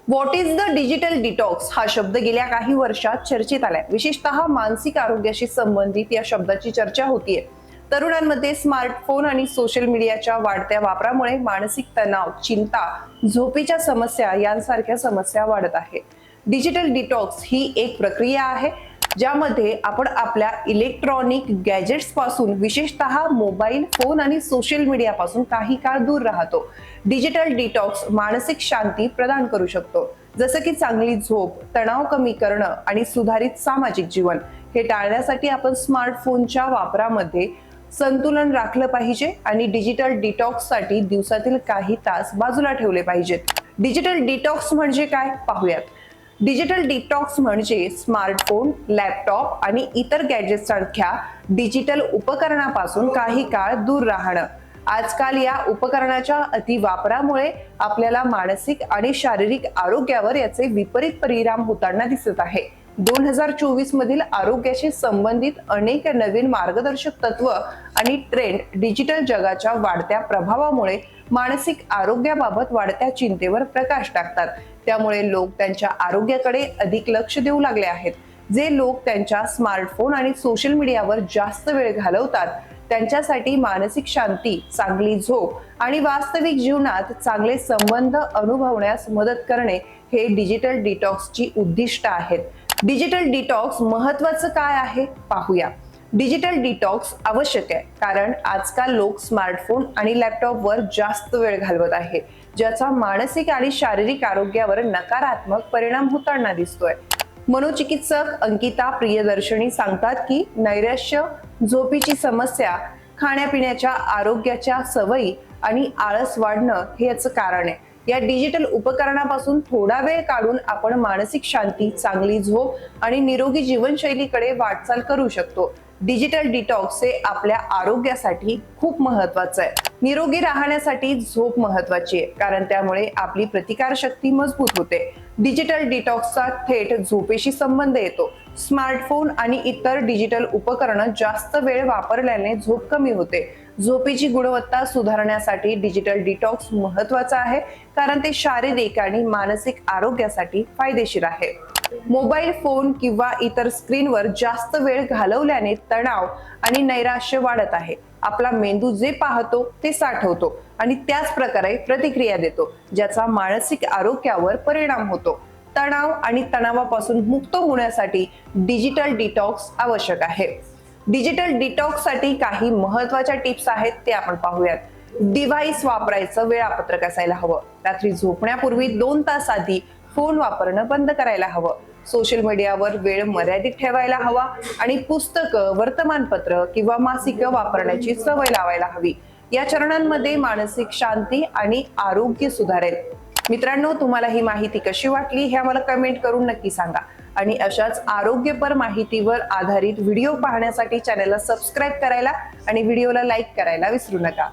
What is the digital detox हा शब्द गेल्या काही वर्षात चर्चेत आलाय। विशेषतः मानसिक आरोग्याशी संबंधित या शब्दाची चर्चा होतीये। तरुणांमध्ये स्मार्टफोन आणि सोशल मीडियाच्या वाढत्या वापरामुळे मानसिक तणाव, चिंता, झोपेच्या समस्या यांसारख्या समस्या वाढत आहेत। डिजिटल डिटॉक्स ही एक प्रक्रिया आहे ज्यामध्ये आपण आपल्या इलेक्ट्रॉनिक गॅजेट्स पासून, विशेषतः मोबाईल फोन आणि सोशल मीडिया पासून काही काळ दूर राहतो। डिजिटल डिटॉक्स मानसिक शांती प्रदान करू शकतो, जसं की चांगली झोप, तणाव कमी करणं आणि सुधारित सामाजिक जीवन। हे टाळण्यासाठी आपण स्मार्टफोनच्या वापरामध्ये संतुलन राखलं पाहिजे आणि डिजिटल डिटॉक्स साठी दिवसातील काही तास बाजूला ठेवले पाहिजेत। डिजिटल डिटॉक्स म्हणजे काय पाहूयात। डिजिटल डिटॉक्स म्हणजे स्मार्टफोन, लॅपटॉप आणि इतर गॅजेट्स सारख्या डिजिटल उपकरणापासून काही काळ दूर राहणं। आजकाल या उपकरणाच्या अतिवापरामुळे आपल्याला मानसिक आणि शारीरिक आरोग्यावर याचे विपरीत परिणाम होताना दिसत आहे। 2024 मधील आरोग्याशी संबंधित अनेक नवीन मार्गदर्शक तत्व आणि ट्रेंड डिजिटल जगाच्या वाढत्या प्रभावामुळे मानसिक आरोग्याबाबत वाढत्या चिंतेवर प्रकाश टाकतात। त्यामुळे लोक त्यांच्या आरोग्याकडे अधिक लक्ष देऊ लागले आहेत। जे लोक त्यांच्या स्मार्टफोन आणि सोशल मीडियावर जास्त वेळ घालवतात त्यांच्यासाठी मानसिक शांती, चांगली झोप आणि वास्तविक जीवनात चांगले संबंध अनुभवण्यास मदत करणे हे डिजिटल डिटॉक्सची उद्दिष्ट आहेत। डिजिटल डिटॉक्स महत्त्वाचं काय आहे पाहूया। डिजिटल डिटॉक्स आवश्यक आहे कारण आजकाल लोक स्मार्टफोन आणि लॅपटॉपवर जास्त वेळ घालवत आहे, ज्याचा मानसिक आणि शारीरिक आरोग्यावर नकारात्मक परिणाम होताना दिसतोय। मनोचिकित्सक अंकिता प्रियदर्शनी सांगतात की नैराश्य, झोपेची समस्या, खाण्यापिण्याच्या आरोग्याच्या सवयी आणि आळस वाढणं हे याचं कारण आहे। या डिजिटल उपकरणापासून थोडा वेळ काढून आपण मानसिक शांती, चांगली झोप आणि निरोगी जीवनशैलीकडे वाटचाल करू शकतो। डिजिटल डिटॉक्स हे आपल्या आरोग्यासाठी खूप महत्त्वाचं आहे। निरोगी राहण्यासाठी झोप महत्त्वाची आहे कारण त्यामुळे आपली प्रतिकारशक्ती मजबूत होते। डिजिटल डिटॉक्सचा थेट झोपेशी संबंध येतो। स्मार्टफोन आणि इतर डिजिटल उपकरणं जास्त वेळ वापरल्याने झोप कमी होते। झोपेची गुणवत्ता सुधारण्यासाठी डिजिटल डिटॉक्स महत्त्वाचा आहे कारण ते शारीरिक आणि मानसिक आरोग्यासाठी फायदेशीर आहे। मोबाईल फोन किंवा इतर स्क्रीनवर जास्त वेळ घालवल्याने तणाव आणि नैराश्य वाढत आहे। आपला मेंदू जे पाहतो ते साठवतो आणि त्याच प्रकारे प्रतिक्रिया देतो, ज्याचा मानसिक आरोग्यावर परिणाम होतो। तणाव आणि तणावापासून मुक्त होण्यासाठी डिजिटल डिटॉक्स आवश्यक आहे। डिजिटल डिटॉक्स साठी काही महत्त्वाच्या टिप्स आहेत ते आपण पाहूयात। डिव्हाइस वापरायचं वेळापत्रक असायला हवं। रात्री झोपण्यापूर्वी 2 तास आधी फोन वापरणं बंद करायला हवं। सोशल मीडियावर वेळ मर्यादित ठेवायला हवा आणि पुस्तकं, वर्तमानपत्र किंवा मासिकं वापरण्याची सवय लावायला हवी। या चरणांमध्ये मानसिक शांती आणि आरोग्य सुधारेल। मित्रांनो, तुम्हाला ही माहिती कशी वाटली हे आम्हाला कमेंट करून नक्की सांगा आणि अशाच आरोग्यपर माहितीवर आधारित व्हिडिओ पाहण्यासाठी चॅनलला सबस्क्राईब करायला आणि व्हिडिओला लाईक करायला विसरू नका।